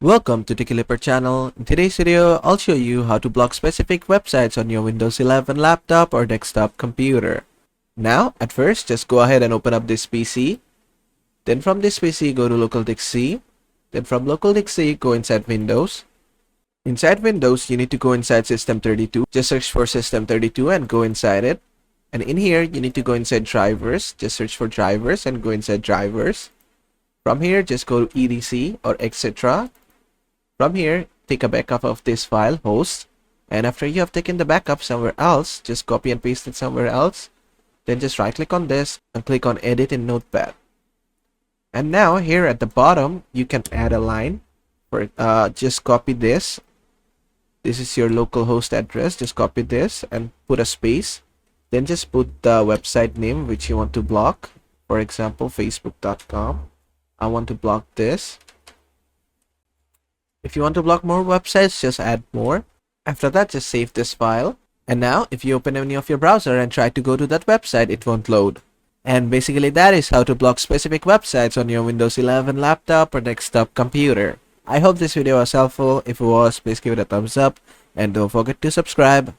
Welcome to the Clipper channel. In today's video, I'll show you how to block specific websites on your Windows 11 laptop or desktop computer. Now, at first, just go ahead and open up this PC. Then from this PC, go to Local Disk C. Then from Local Disk C, go inside Windows. Inside Windows, you need to go inside System32. Just search for System32 and go inside it. And in here, you need to go inside Drivers. Just search for Drivers and go inside Drivers. From here, just go to EDC or etc. From here, take a backup of this file, host. And after you have taken the backup somewhere else, just copy and paste it somewhere else. Then just right click on this and click on Edit in Notepad. And now here at the bottom, you can add a line. Just copy this. This is your local host address. Just copy this and put a space. Then just put the website name which you want to block. For example, facebook.com. I want to block this. If you want to block more websites, just add more. After that, just save this file. And now, if you open any of your browser and try to go to that website, it won't load. And basically, that is how to block specific websites on your Windows 11 laptop or desktop computer. I hope this video was helpful. If it was, please give it a thumbs up. And don't forget to subscribe.